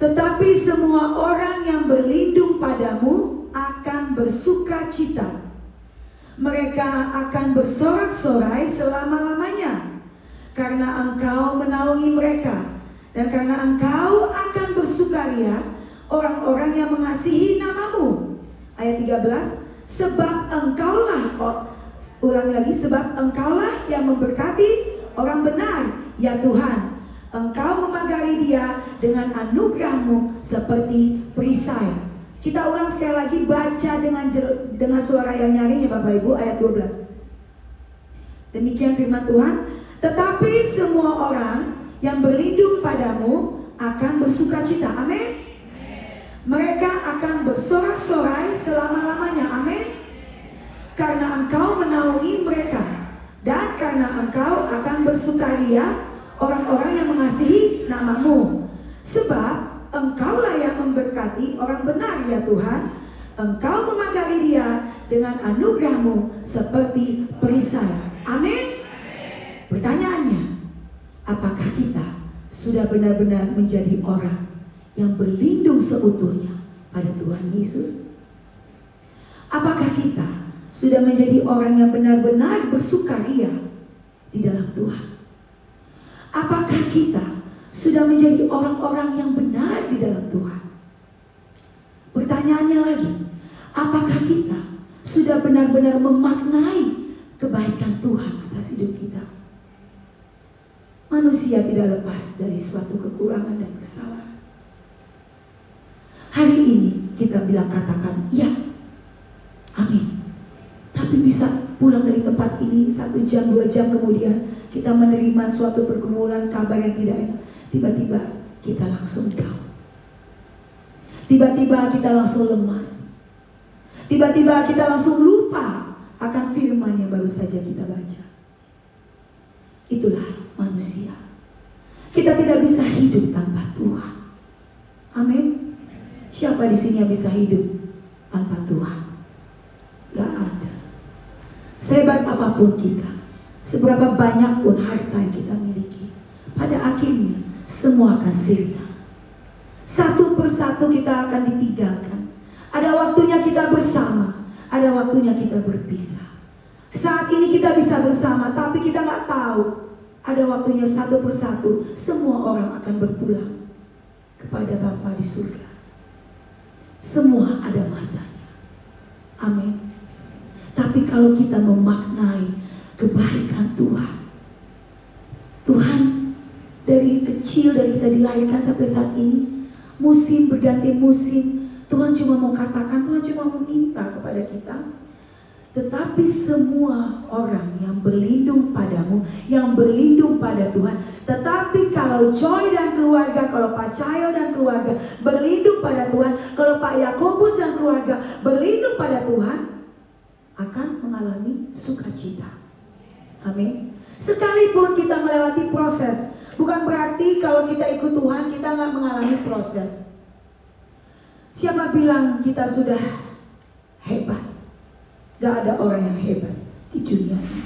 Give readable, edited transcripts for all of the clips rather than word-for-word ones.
Tetapi semua orang yang berlindung padamu akan bersuka cita. Mereka akan bersorak-sorai selama-lamanya, karena engkau menaungi mereka. Dan karena engkau akan bersukaria orang-orang yang mengasihi namamu. Ayat 13, sebab engkaulah, ulangi lagi, sebab engkaulah yang memberkati orang benar, ya Tuhan. Engkau memagari dia dengan anugerahmu seperti perisai. Kita ulang sekali lagi, baca dengan suara yang nyaring ya Bapak Ibu, ayat 12. Demikian firman Tuhan. Tetapi semua orang yang berlindung padamu akan bersuka cita. Amin. Mereka akan bersorak-sorai selama-lamanya. Amin. Karena engkau menaungi mereka, dan karena engkau akan bersukaria orang-orang yang mengasihi namamu. Sebab engkaulah yang memberkati orang benar, ya Tuhan. Engkau memagari dia dengan anugerahmu seperti perisai. Amin. Pertanyaannya, apakah kita sudah benar-benar menjadi orang yang berlindung seutuhnya pada Tuhan Yesus? Apakah kita sudah menjadi orang yang benar-benar bersukaria di dalam Tuhan? Apakah kita sudah menjadi orang-orang yang benar di dalam Tuhan? Pertanyaannya lagi, apakah kita sudah benar-benar memaknai kebaikan Tuhan atas hidup kita? Manusia tidak lepas dari suatu kekurangan dan kesalahan. Hari ini kita katakan ya, amin. Tapi bisa pulang dari tempat ini 1 jam 2 jam kemudian kita menerima suatu pergumulan, kabar yang tidak enak. Tiba-tiba kita langsung down. Tiba-tiba kita langsung lemas. Tiba-tiba kita langsung lupa akan firman yang baru saja kita baca. Itulah manusia. Kita tidak bisa hidup tanpa Tuhan. Amin. Siapa di sini yang bisa hidup tanpa Tuhan? Gak ada. Sehebat apapun kita, seberapa banyak pun harta yang kita miliki, pada akhirnya semua akan sirna. Satu persatu kita akan ditinggalkan. Ada waktunya kita bersama, ada waktunya kita berpisah. Saat ini kita bisa bersama, tapi kita nggak tahu. Ada waktunya satu persatu semua orang akan berpulang kepada Bapa di surga. Semua ada masanya. Amin. Tapi kalau kita memaknai kebaikan Tuhan, Tuhan dari kecil, dari kita dilahirkan sampai saat ini, musim berganti musim, Tuhan cuma mau katakan, Tuhan cuma meminta kepada kita. Tetapi semua orang yang berlindung padamu, yang berlindung pada Tuhan. Tetapi kalau Joy dan keluarga, kalau Pak Cahyo dan keluarga berlindung pada Tuhan, kalau Pak Yakobus dan keluarga berlindung pada Tuhan, akan mengalami sukacita. Amin. Sekalipun kita melewati proses, bukan berarti kalau kita ikut Tuhan kita nggak mengalami proses. Siapa bilang kita sudah hebat? Gak ada orang yang hebat di dunia ini.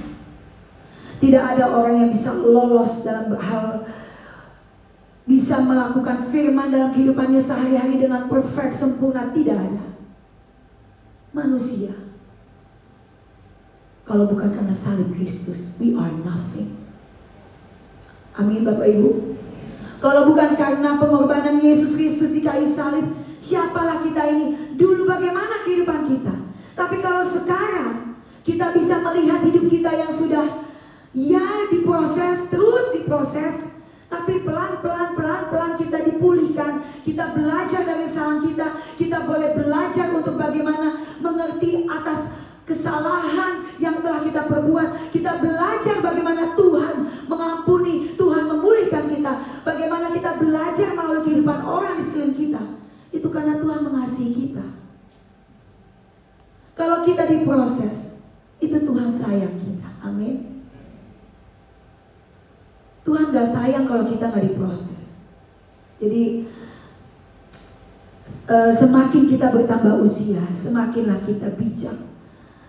Tidak ada orang yang bisa lolos dalam hal, bisa melakukan firman dalam kehidupannya sehari-hari dengan perfect, sempurna. Tidak ada. Manusia, kalau bukan karena salib Kristus, we are nothing. Amin Bapak Ibu. Kalau bukan karena pengorbanan Yesus Kristus di kayu salib, siapalah kita ini? Dulu bagaimana kehidupan kita? Tapi kalau sekarang kita bisa melihat hidup kita yang sudah ya diproses, terus diproses, tapi pelan-pelan kita dipulihkan. Kita belajar dari kesalahan kita. Kita boleh belajar untuk bagaimana mengerti atas kesalahan yang telah kita perbuat. Kita belajar bagaimana Tuhan mengampuni, Tuhan memulihkan kita. Bagaimana kita belajar melalui kehidupan orang di sekeliling kita. Itu karena Tuhan mengasihi kita. Kalau kita diproses, itu Tuhan sayang kita. Amin. Tuhan gak sayang kalau kita gak diproses. Jadi semakin kita bertambah usia, semakinlah kita bijak.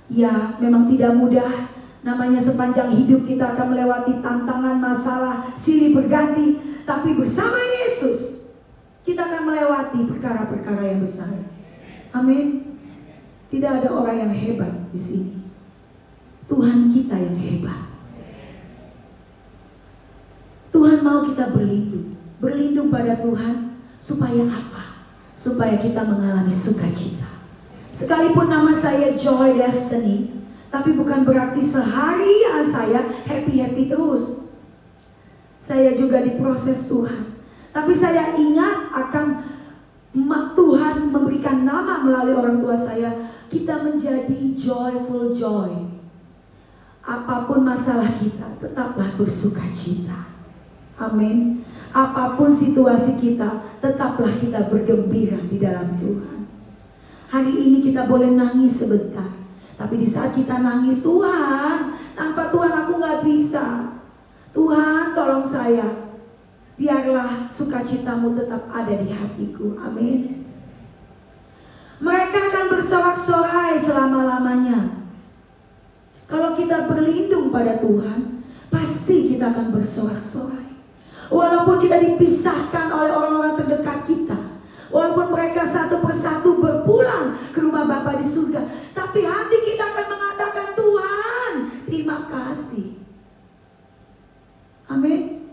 Ya memang tidak mudah. Namanya sepanjang hidup kita akan melewati tantangan, masalah, silih berganti. Tapi bersama Yesus kita akan melewati melewati perkara-perkara yang besar. Amin. Tidak ada orang yang hebat di sini. Tuhan kita yang hebat. Tuhan mau kita berlindung. Berlindung pada Tuhan supaya apa? Supaya kita mengalami sukacita. Sekalipun nama saya Joy Destiny, tapi bukan berarti seharian saya happy-happy terus. Saya juga diproses Tuhan. Tapi saya ingat akan Tuhan memberikan nama melalui orang tua saya. Kita menjadi joyful joy. Apapun masalah kita, tetaplah bersukacita. Amin. Apapun situasi kita, tetaplah kita bergembira di dalam Tuhan. Hari ini kita boleh nangis sebentar. Tapi di saat kita nangis, Tuhan, tanpa Tuhan aku gak bisa. Tuhan tolong saya. Biarlah sukacitamu tetap ada di hatiku. Amin. Mereka akan bersorak-sorai selama-lamanya. Kalau kita berlindung pada Tuhan, pasti kita akan bersorak-sorai. Walaupun kita dipisahkan oleh orang-orang terdekat kita, walaupun mereka satu persatu berpulang ke rumah Bapa di surga, tapi hati kita akan mengatakan, Tuhan, terima kasih. Amin.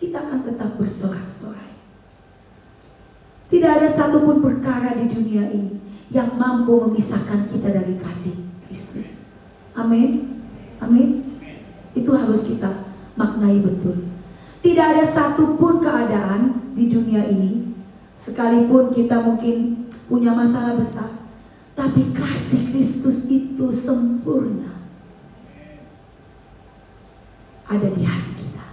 Kita akan tetap bersorak-sorai. Tidak ada satupun perkara di dunia ini yang mampu memisahkan kita dari kasih Kristus. Amin. Amin. Itu harus kita maknai betul. Tidak ada satupun keadaan di dunia ini, sekalipun kita mungkin punya masalah besar, tapi kasih Kristus itu sempurna ada di hati kita.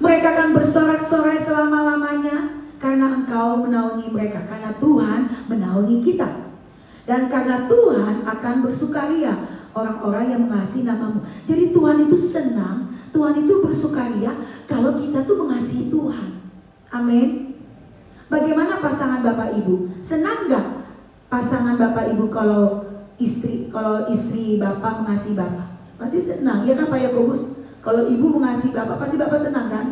Mereka akan bersorak-sorai selama-lamanya karena Engkau menaungi mereka, karena Tuhan menaungi kita. Dan karena Tuhan akan bersukaria orang-orang yang mengasihi namamu. Jadi Tuhan itu senang, Tuhan itu bersukaria kalau kita tuh mengasihi Tuhan. Amin. Bagaimana pasangan Bapak Ibu? Senang gak pasangan Bapak Ibu kalau istri Bapak mengasihi Bapak? Pasti senang, ya kan Pak Yakobus? Kalau ibu mengasihi Bapak, pasti Bapak senang kan?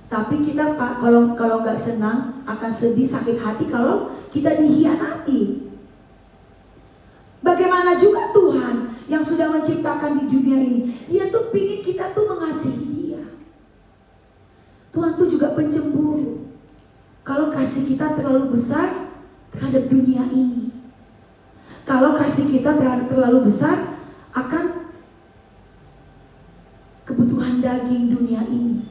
Tapi kita kalau nggak senang, akan sedih, sakit hati kalau kita dihianati. Bagaimana juga Tuhan yang sudah menciptakan di dunia ini, Dia tuh pingin kita tuh mengasihi Dia. Tuhan tuh juga pencemburu. Kalau kasih kita terlalu besar terhadap dunia ini, kalau kasih kita terlalu besar akan kebutuhan daging dunia ini,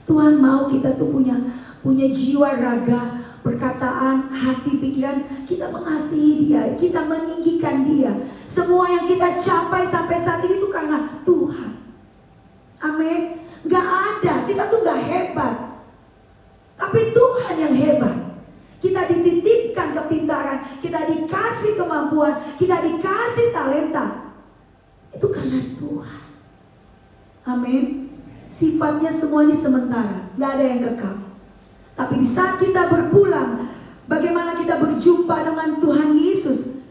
Tuhan mau kita tuh punya jiwa, raga, perkataan, hati, pikiran, kita mengasihi Dia, kita meninggikan Dia. Semua yang kita capai sampai saat ini itu karena Tuhan. Amin. Gak ada, kita tuh gak hebat, tapi Tuhan yang hebat. Kita dititipkan kepintaran, kita dikasih kemampuan, kita dikasih talenta. Itu karena Tuhan. Amin. Sifatnya semua ini sementara, gak ada yang kekal. Tapi di saat kita berpulang, bagaimana kita berjumpa dengan Tuhan Yesus?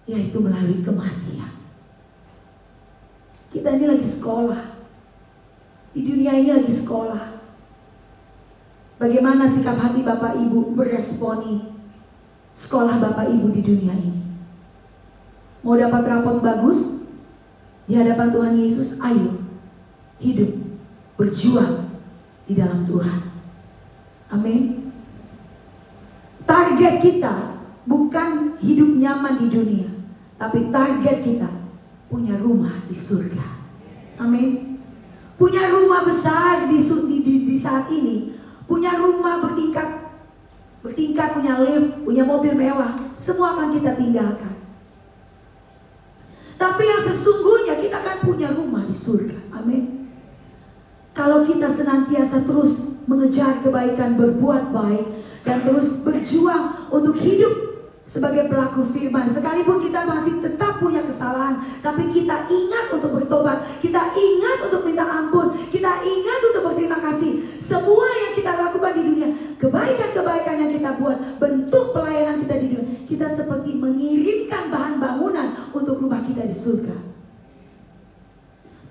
Yaitu melalui kematian. Kita ini lagi sekolah. Di dunia ini lagi sekolah. Bagaimana sikap hati Bapak Ibu meresponi sekolah Bapak Ibu di dunia ini? Mau dapat rapot bagus di hadapan Tuhan Yesus? Ayo, hidup, berjuang di dalam Tuhan. Amin. Target kita bukan hidup nyaman di dunia, tapi target kita punya rumah di surga. Amin. Punya rumah besar di saat ini. Punya rumah bertingkat, punya lift, punya mobil mewah. Semua akan kita tinggalkan. Tapi yang sesungguhnya kita akan punya rumah di surga. Amin. Kalau kita senantiasa terus mengejar kebaikan, berbuat baik, dan terus berjuang untuk hidup sebagai pelaku firman. Sekalipun kita masih tetap punya kesalahan, tapi kita ingat untuk bertobat, kita ingat untuk minta ampun, kita ingat untuk berterima kasih. Semua yang kita lakukan di dunia, kebaikan-kebaikan yang kita buat, bentuk pelayanan kita di dunia, kita seperti mengirimkan bahan bangunan untuk rumah kita di surga.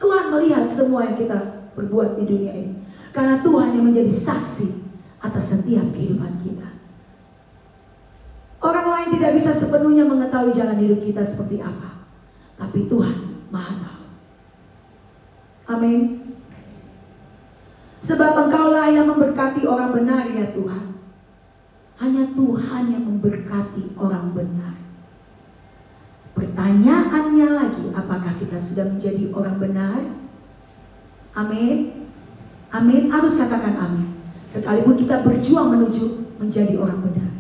Tuhan melihat semua yang kita berbuat di dunia ini, karena Tuhan yang menjadi saksi atas setiap kehidupan kita. Orang lain tidak bisa sepenuhnya mengetahui jalan hidup kita seperti apa, tapi Tuhan Maha tahu. Amin. Sebab Engkaulah yang memberkati orang benar ya Tuhan. Hanya Tuhan yang memberkati orang benar. Pertanyaannya lagi, apakah kita sudah menjadi orang benar? Amin. Amin. Harus katakan amin. Sekalipun kita berjuang menuju menjadi orang benar,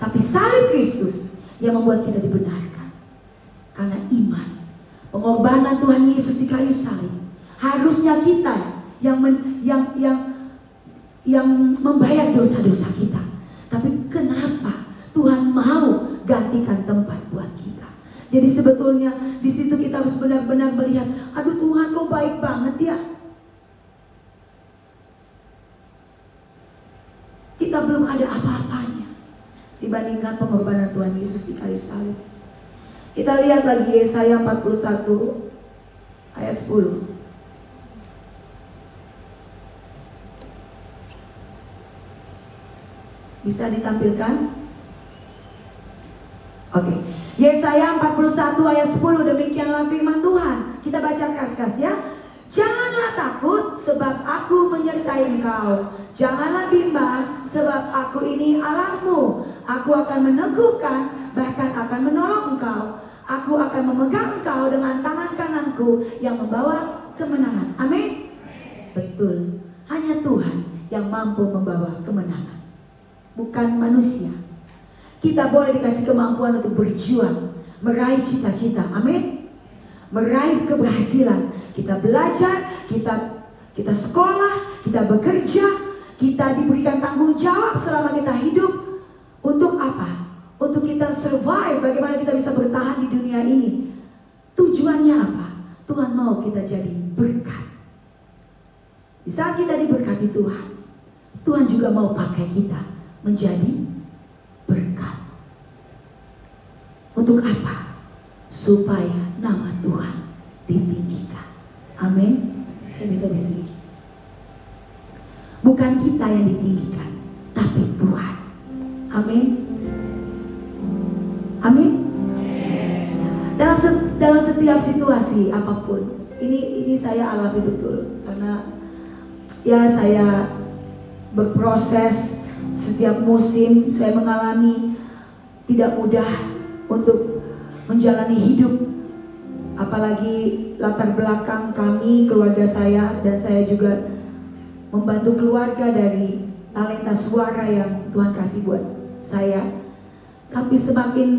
tapi salib Kristus yang membuat kita dibenarkan. Karena iman, pengorbanan Tuhan Yesus di kayu salib. Harusnya kita yang membayar dosa-dosa kita. Tapi kenapa Tuhan mau gantikan tempat buat kita? Jadi sebetulnya di situ kita harus benar-benar melihat, aduh Tuhan kau baik banget ya. Kita belum ada apa-apanya dibandingkan pengorbanan Tuhan Yesus di kayu salib. Kita lihat lagi Yesaya 41 ayat 10. Bisa ditampilkan? Oke. Yesaya 41 ayat 10, demikianlah firman Tuhan. Kita baca keras-keras ya. Janganlah takut sebab aku menyertai engkau. Janganlah bimbang sebab aku ini Allahmu. Aku akan meneguhkan, bahkan akan menolong engkau. Aku akan memegang engkau dengan tangan kananku yang membawa kemenangan. Amin. Betul. Hanya Tuhan yang mampu membawa kemenangan, bukan manusia. Kita boleh dikasih kemampuan untuk berjuang, meraih cita-cita. Amin. Meraih keberhasilan. Kita belajar, kita sekolah, kita bekerja, kita diberikan tanggung jawab selama kita hidup. Untuk apa? Untuk kita survive, bagaimana kita bisa bertahan di dunia ini. Tujuannya apa? Tuhan mau kita jadi berkat. Di saat kita diberkati Tuhan, Tuhan juga mau pakai kita menjadi berkat. Untuk apa? Supaya nama Tuhan ditinggikan. Amin. Saya minta di sini. Bukan kita yang ditinggikan, tapi Tuhan. Amin. Amin. Dalam setiap situasi apapun, ini saya alami betul karena ya saya berproses. Setiap musim saya mengalami tidak mudah untuk menjalani hidup. Apalagi latar belakang kami, keluarga saya, dan saya juga membantu keluarga dari talenta suara yang Tuhan kasih buat saya. Tapi semakin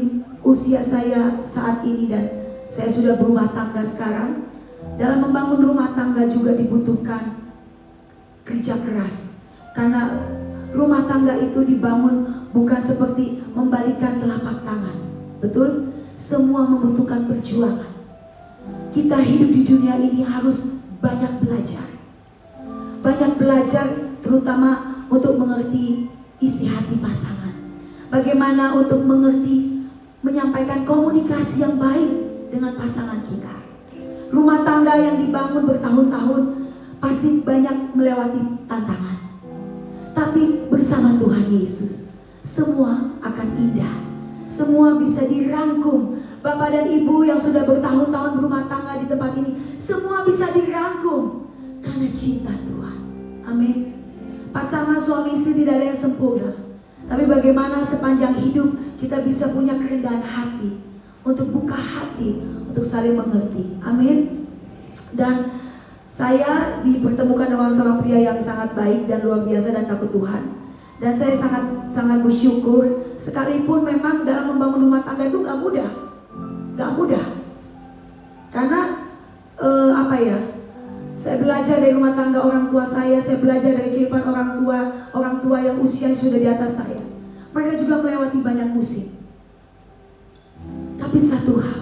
usia saya saat ini dan saya sudah berumah tangga sekarang, dalam membangun rumah tangga juga dibutuhkan kerja keras. Karena rumah tangga itu dibangun bukan seperti membalikan telapak tangan. Betul? Semua membutuhkan perjuangan. Kita hidup di dunia ini harus banyak belajar. Banyak belajar terutama untuk mengerti isi hati pasangan. Bagaimana untuk mengerti, menyampaikan komunikasi yang baik dengan pasangan kita. Rumah tangga yang dibangun bertahun-tahun pasti banyak melewati tantangan. Tapi bersama Tuhan Yesus, semua akan indah. Semua bisa dirangkum. Bapak dan Ibu yang sudah bertahun-tahun berumah tangga di tempat ini, semua bisa dirangkum karena cinta Tuhan. Amin. Pasangan suami istri tidak ada yang sempurna, tapi bagaimana sepanjang hidup kita bisa punya kerendahan hati untuk buka hati, untuk saling mengerti. Amin. Dan saya dipertemukan dengan seorang pria yang sangat baik dan luar biasa dan takut Tuhan. Dan saya sangat bersyukur, sekalipun memang dalam membangun rumah tangga itu gak mudah. Gak mudah. Karena saya belajar dari rumah tangga orang tua saya belajar dari kehidupan orang tua yang usia sudah di atas saya. Mereka juga melewati banyak musim. Tapi satu hal,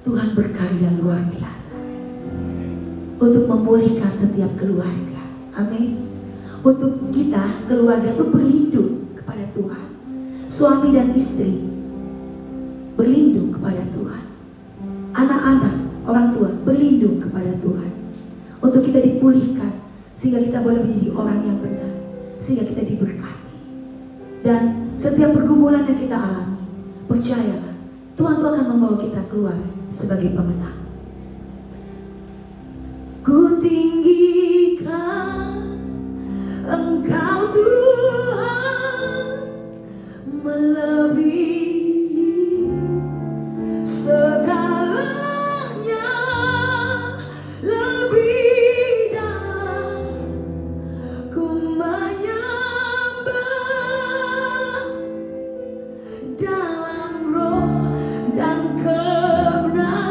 Tuhan berkarya luar biasa untuk memulihkan setiap keluarga. Amin. Untuk kita, keluarga itu berlindung kepada Tuhan. Suami dan istri berlindung kepada Tuhan. Anak-anak, orang tua berlindung kepada Tuhan. Untuk kita dipulihkan sehingga kita boleh menjadi orang yang benar. sehingga kita diberkati. Dan setiap pergumulan yang kita alami, percayalah, Tuhan Tuhan akan membawa kita keluar sebagai pemenang. Ku tinggikan Engkau Tuhan, melebihi segalanya, lebih dalam ku menyembah dalam roh dan kebenaran.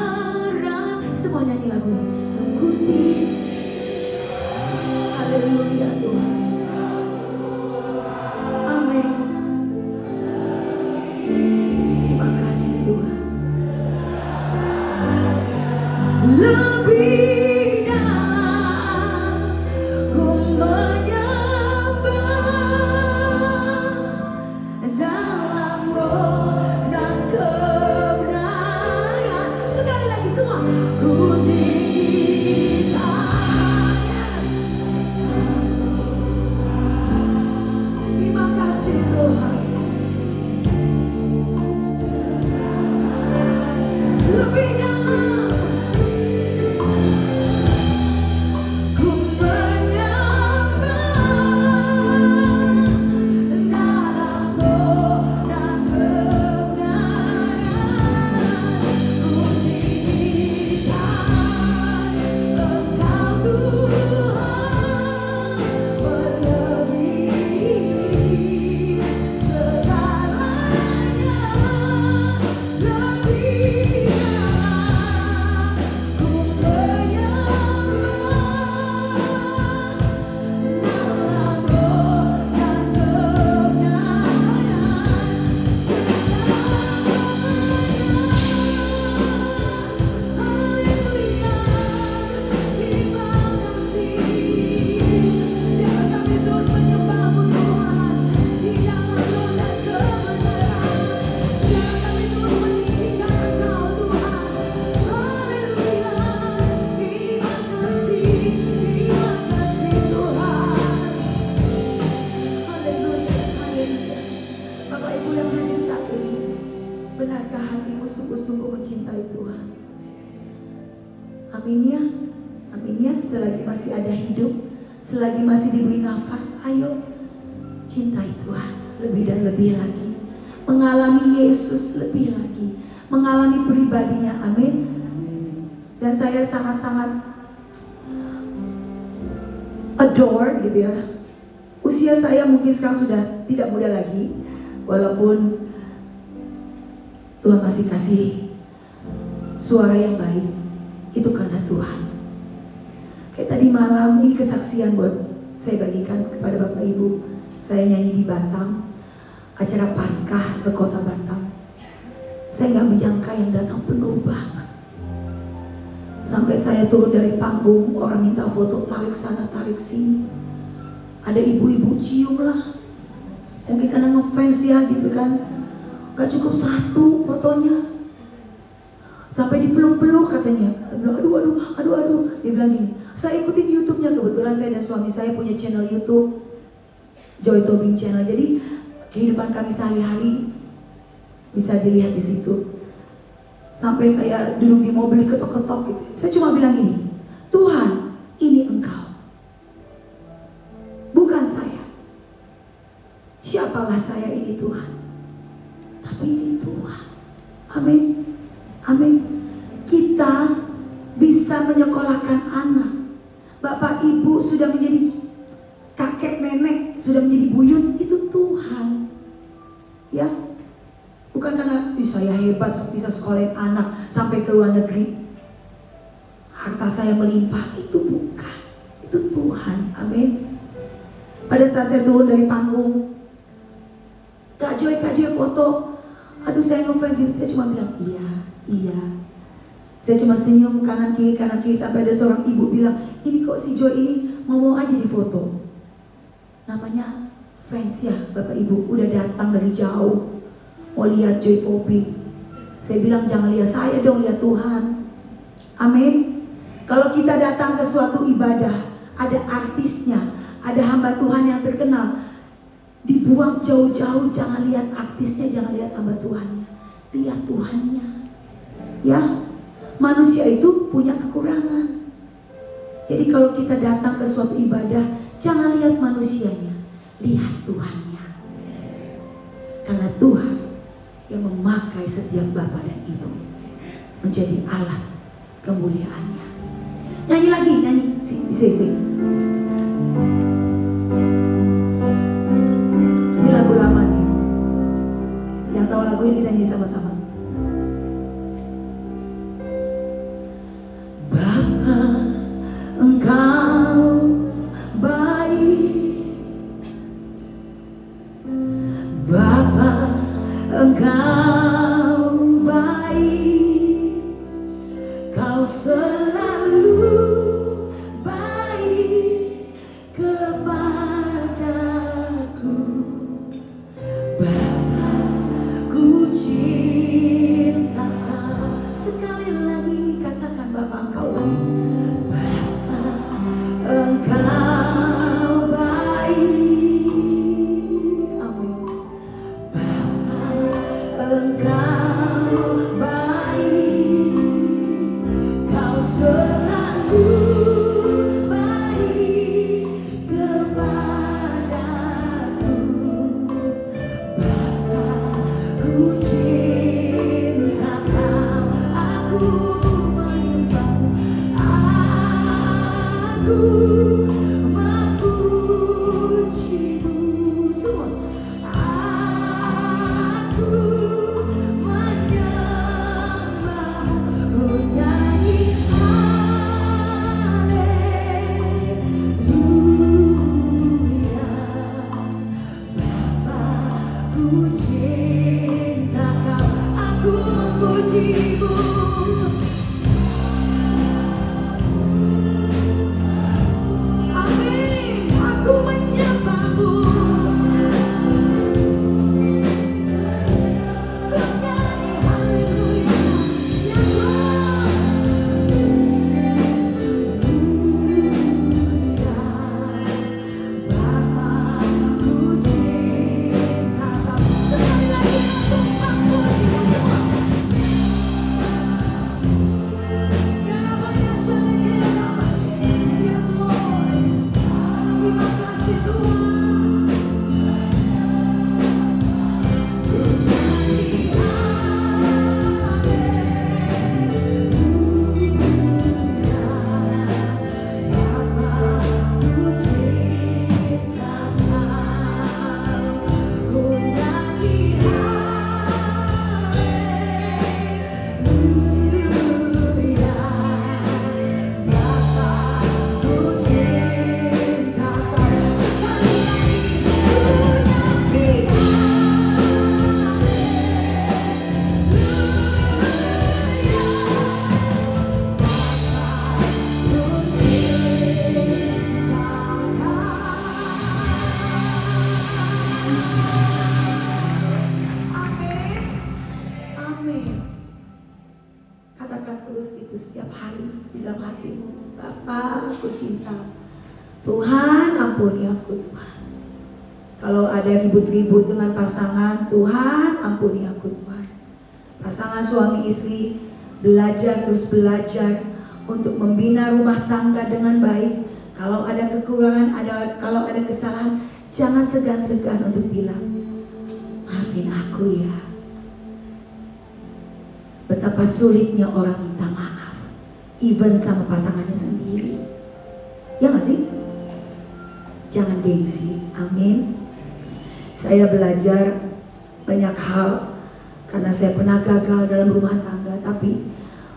Semua nyanyi lagu ini. Ku haleluya Tuhan. Amin. Terima kasih Tuhan. Lebih dalam ku menyembah dalam roh dan kebenaran. Sekali lagi semua. Ku tinggikan. Yes. Terima kasih Tuhan. Lebih dalam ku menyembah dalam roh dan kebenaran. Ku tinggikan Engkau Tuhan, melebihi segalanya, lebih dalam ku menyembah dalam roh dan kebenaran segalanya. Haleluya, terima kasih. Biarlah kami terus menyembah-Mu Tuhan di dalam roh dan kebenaran. Biarlah kami terus meninggikan Engkau Tuhan. Haleluya, terima kasih Tuhan. Haleluya, haleluya. Bapak Ibu yang hadir saat ini, benarkah hatimu sungguh-sungguh mencintai Tuhan? Amin ya, amin ya. Selagi masih ada hidup, selagi masih diberi nafas, ayo cintai Tuhan lebih dan lebih lagi, mengalami Yesus lebih lagi, mengalami pribadinya. Amin. Dan saya sangat-sangat adore gitu ya. Usia saya mungkin sekarang sudah tidak muda lagi, walaupun Tuhan masih kasih suara yang baik. Itu karena Tuhan. Kayak tadi malam, ini kesaksian buat saya bagikan kepada Bapak Ibu. Saya nyanyi di Batam, acara Paskah sekota Batam. Saya gak menyangka yang datang penuh banget. Sampai saya turun dari panggung, orang minta foto, tarik sana tarik sini. Ada ibu-ibu cium lah. Mungkin karena ngefans ya gitu kan. Gak cukup satu fotonya, sampai dipeluk-peluk katanya. Dia bilang aduh. Dia bilang gini, saya ikutin YouTube-nya. Kebetulan saya dan suami saya punya channel YouTube, Joy Tobing Channel. Jadi kehidupan kami sehari-hari bisa dilihat di situ. Sampai saya duduk di mobil diketok-ketok gitu. Saya cuma bilang gini, Tuhan, ini Engkau, bukan saya. Siapalah saya ini Tuhan, tapi ini Tuhan. Amin. Amin. Kita bisa menyekolahkan anak. Bapak ibu sudah menjadi kakek nenek, sudah menjadi buyut, itu Tuhan. Ya. Bukan karena saya hebat bisa sekolahin anak sampai ke luar negeri, harta saya melimpah, itu bukan. Itu Tuhan. Amin. Pada saat saya turun dari panggung, Kak Joy foto. Aduh saya ngefans gitu, saya cuma bilang iya. Saya cuma senyum kanan kiri sampai ada seorang ibu bilang, ini kok si Joy ini mau aja di foto. Namanya fans ya Bapak Ibu, udah datang dari jauh mau lihat Joy Tobing. Saya bilang jangan lihat saya dong, lihat Tuhan. Amin. Kalau kita datang ke suatu ibadah, ada artisnya, ada hamba Tuhan yang terkenal, Buang jauh-jauh, jangan lihat artisnya, jangan lihat hamba Tuhannya. Lihat Tuhannya. Ya, manusia itu punya kekurangan. Jadi kalau kita datang ke suatu ibadah, jangan lihat manusianya, lihat Tuhannya. Karena Tuhan yang memakai setiap bapak dan ibu menjadi alat kemuliaannya. Nyanyi lagi, nyanyi. Sing. Ini lagu lama nih. Yang tahu lagu ini kita nyanyi sama-sama. Bapa, Engkau baik. Bapa, Engkau baik. Kau selalu baik kepadaku. Bapa, ku cinta Kau. Sekali lagi katakan, Bapa, Engkau baik. Bapa, Engkau baik. Amin. Bapa, Engkau baik. Kau selalu baik kepadaku. Bapa, ku cinta Kau. Aku menyembah, aku memuji-Mu. Semua. Aku menyembah-Mu, ku nyanyi haleluya. Bapa, ku cinta Kau, aku memuji-Mu. Amin. Aku menyembah-Mu. Ku nyanyi haleluya. Yes, Lord. Bapa, ku cinta Kau. Sekali lagi aku memuji-Mu semua. Yes, Lord. Terima kasih Tuhan. Ku nyanyi haleluya. Bapa, ku cinta Kau. Ku nyanyi haleluya. Bapa, ku cinta Kau. Sekali lagi ku nyanyi Amin. Amin. Katakan terus itu setiap hari di dalam hatimu. Bapa, aku cinta. Tuhan, ampuni aku Tuhan. Kalau ada ribut-ribut dengan pasangan, Tuhan, ampuni aku Tuhan. Pasangan suami istri terus belajar untuk membina rumah tangga dengan baik. Kalau ada kekurangan, kalau ada kesalahan, jangan segan-segan untuk bilang, maafin aku ya. Betapa sulitnya orang minta maaf, even sama pasangannya sendiri. Ya gak sih? Jangan gengsi, amin. Saya belajar banyak hal karena saya pernah gagal dalam rumah tangga. Tapi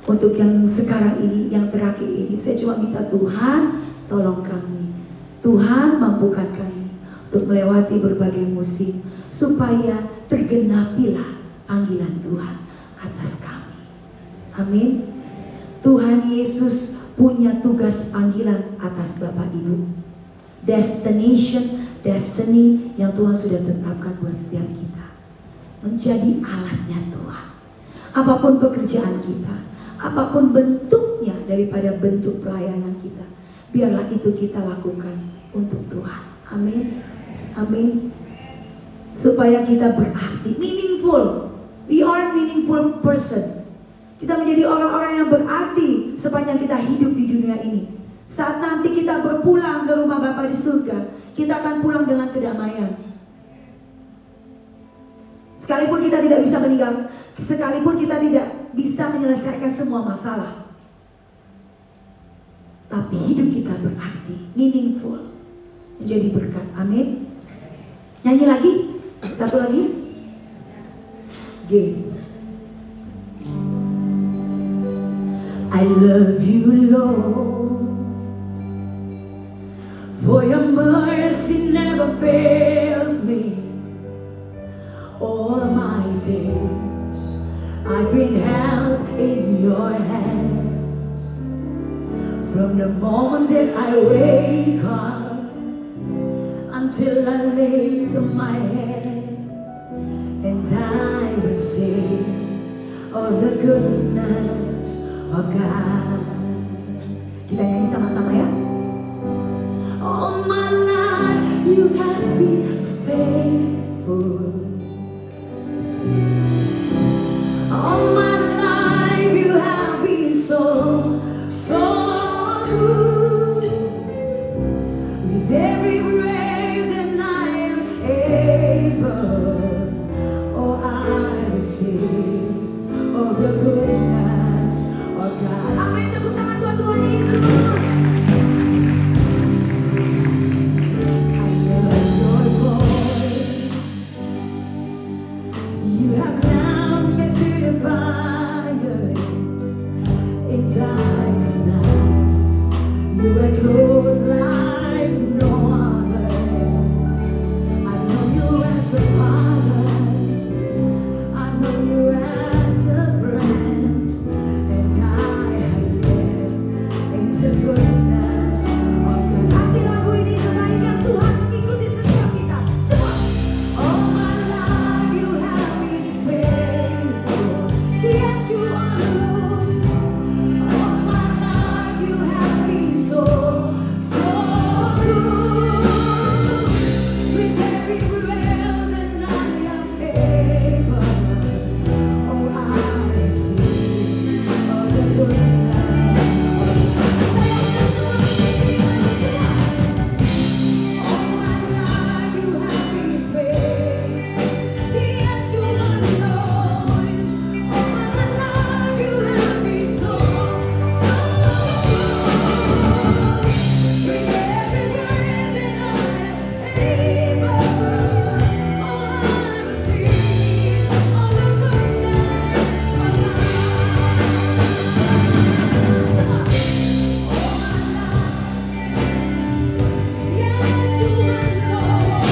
untuk yang sekarang ini, yang terakhir ini, saya cuma minta Tuhan tolong kami. Tuhan mampukan kami untuk melewati berbagai musim, supaya tergenapilah panggilan Tuhan atas kami. Amin. Tuhan Yesus punya tugas panggilan atas Bapak Ibu. Destiny yang Tuhan sudah tetapkan buat setiap kita. Menjadi alatnya Tuhan. Apapun pekerjaan kita, apapun bentuknya daripada bentuk pelayanan kita, biarlah itu kita lakukan untuk Tuhan. Amin. Amin. supaya kita berarti, meaningful. We are meaningful person. Kita menjadi orang-orang yang berarti sepanjang kita hidup di dunia ini. Saat nanti kita berpulang ke rumah Bapa di surga, kita akan pulang dengan kedamaian. Sekalipun kita tidak bisa meninggal, sekalipun kita tidak bisa menyelesaikan semua masalah, tapi hidup kita berarti, meaningful, menjadi berkat. Amin. Nyanyi lagi, satu lagi. G. I love you, Lord, for your mercy never fails me. All my days I've been held in your hands. From the moment that I wake up until I lay my head, and I will sing of the goodness of God. Kita nyanyi sama-sama ya. All my life you have been faithful. All my life you have been so good. With every breath that I am able, oh, I will sing of the goodness of God. Amin, tepuk tangan buat Tuhan Yesus. I love your voice. You have known me through the fire in darkest night. You were close like no other. I know you as a father. I know you as a friend, and I have lived in the goodness of God. Hati lagu ini kebaikan Tuhan mengikuti setiap kita. Semua. All my life you have been faithful. Yes, you are Lord. All my life you have been so good. With every breath that I am able, oh, I sing of the goodness of God. Saya akan semua. All my life you have been faithful. Yes, you are Lord. All my life you have been so good. With every breath that I am able, oh, I will sing of the goodness of God. All my life, yes, you are Lord.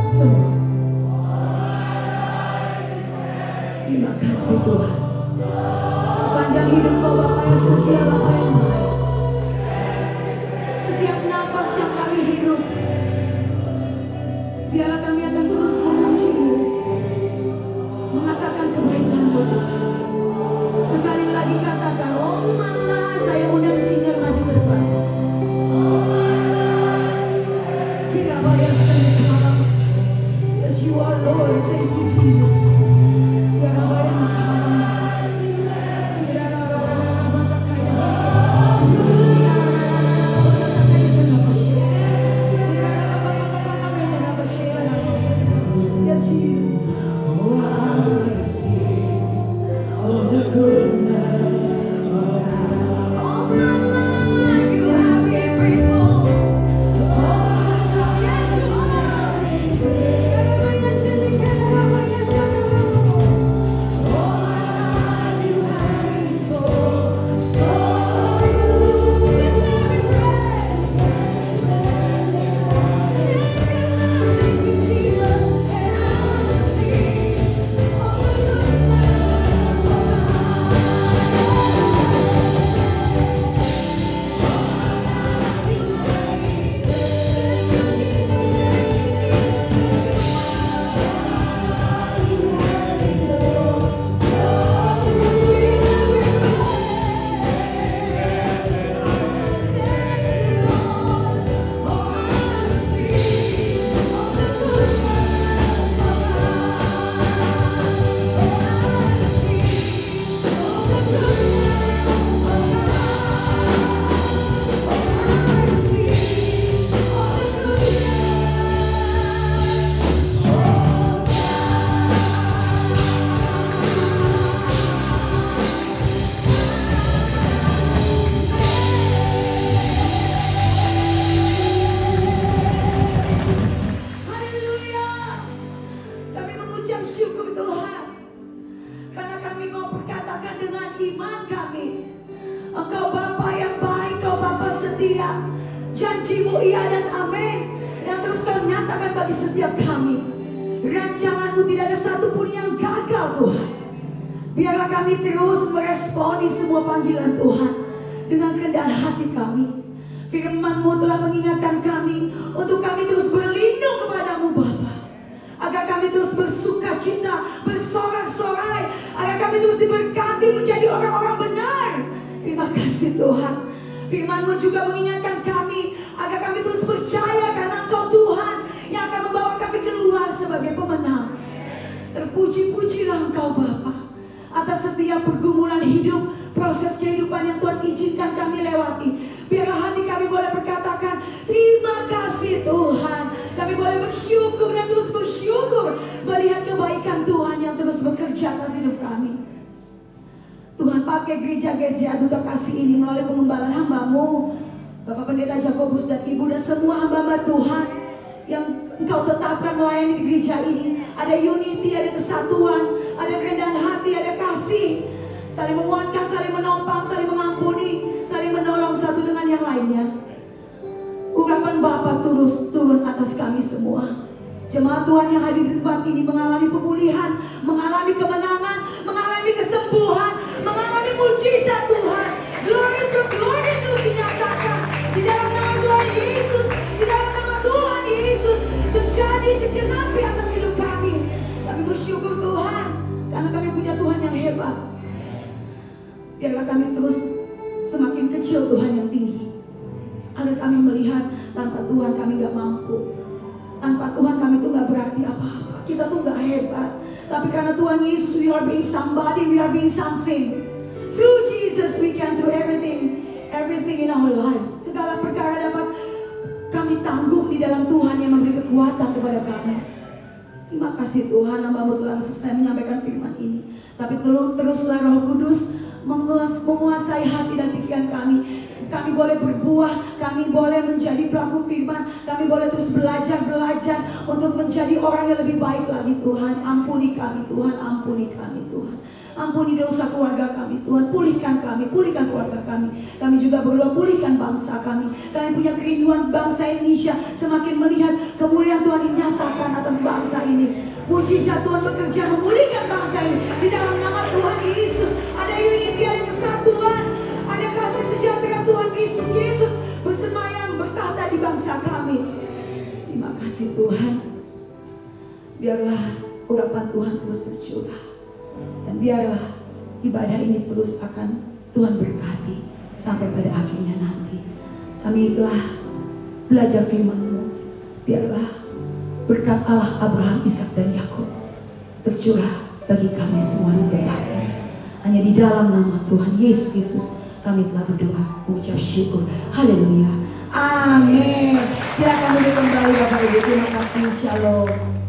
So terima kasih Tuhan. Sepanjang hidup Kau Bapa yang setia, Bapa yang baik. Setiap nafas yang kami hirup, biarlah kami akan terus memuji-Mu, mengatakan kebaikan-Mu Tuhan. Sekali lagi lagi katakan, oh my life. Saya undang singer maju ke depan. Yes, you are Lord. Thank you, Jesus. Yes, Jesus. Oh, I see all the goodness of God. All my life you have been faithful. Yes, you are. Yes, you are. Yes, you are. All my life you have been so good. With every breath. Thank you, Jesus. And I see all the goodness of Haleluya. Kami mengucap syukur Tuhan, karena kami mau berkatakan dengan iman kami, Engkau Bapa yang baik, Engkau Bapa setia. Janjimu iya dan amin, yang terus Kau nyatakan bagi setiap kami. Rancanganmu tidak ada satupun yang gagal Tuhan. Biarlah kami terus meresponi semua panggilan Tuhan dengan kerendahan hati kami. Firman-Mu telah mengingatkan kami untuk kami terus berlindung kepadamu Bapa, agar kami terus bersuka cita, bersorak-sorai, agar kami terus diberkati menjadi orang-orang benar. Terima kasih Tuhan. Firman-Mu juga mengingatkan kami agar kami terus percaya karena Engkau Tuhan yang akan membawa kami keluar sebagai pemenang. Terpuji-pujilah Engkau Bapa atas setiap pergumulan hidup, proses kehidupan yang Tuhan izinkan kami lewati. Biarlah hati kami boleh berkatakan terima kasih Tuhan. Kami boleh bersyukur dan terus bersyukur melihat kebaikan Tuhan yang terus bekerja atas hidup kami. Tuhan pakai gereja GCA Duta Kasih ini melalui pengembalaan hamba-Mu, Bapak Pendeta Jakobus dan Ibu dan semua hamba-hamba Tuhan yang Engkau tetapkan melayani di gereja ini. Ada unity, ada kesatuan, ada kerendahan hati, ada kasih, saling menguatkan, saling menopang, saling mengampuni, saling menolong satu dengan yang lainnya. Urapan Bapa terus turun atas kami semua. Jemaat Tuhan yang hadir di tempat ini mengalami pemulihan, mengalami kemenangan, mengalami kesembuhan, mengalami mujizat Tuhan. Glory from glory terus dinyatakan di dalam nama Tuhan Yesus, di dalam nama Tuhan Yesus terjadi kegenapi atas hidup kami. Kami bersyukur Tuhan karena kami punya Tuhan yang hebat. Biarlah kami terus semakin kecil Tuhan yang tinggi, agar kami melihat tanpa Tuhan kami gak mampu. Tanpa Tuhan kami tuh gak berarti apa-apa. Kita tuh gak hebat. Tapi karena Tuhan Yesus, we are being somebody, we are being something. Through Jesus we can do everything in our lives. Segala perkara dapat kami tanggung di dalam Tuhan yang memberi kekuatan kepada kami. Terima kasih Tuhan, hamba-Mu telah selesai menyampaikan firman ini. Tapi teruslah Roh Kudus menguasai hati dan pikiran kami. Kami boleh berbuah, kami boleh menjadi pelaku firman, kami boleh terus belajar untuk menjadi orang yang lebih baik lagi Tuhan. Ampuni kami Tuhan, ampuni kami Tuhan. Ampuni dosa keluarga kami Tuhan, pulihkan kami, pulihkan keluarga kami. Kami juga berdoa pulihkan bangsa kami. Kami punya kerinduan bangsa Indonesia semakin melihat kemuliaan Tuhan dinyatakan atas bangsa ini. Mujizat Tuhan bekerja memulihkan bangsa ini. Di dalam nama Tuhan Yesus ada unity, ada kesatuan, ada kasih sejahtera Tuhan Kristus Yesus bersemayam bertahta di bangsa kami. Terima kasih Tuhan. Biarlah urapan Tuhan terus tercurah, dan biarlah ibadah ini terus akan Tuhan berkati sampai pada akhirnya nanti. Kami telah belajar firman-Mu. Biarlah berkat Allah Abraham, Ishak dan Yakub tercurah bagi kami semua di tempat ini. Hanya di dalam nama Tuhan Yesus Kristus kami telah berdoa, mengucap syukur. Haleluya. Amin. Silakan duduk kembali Bapak Ibu. Terima kasih. Shalom.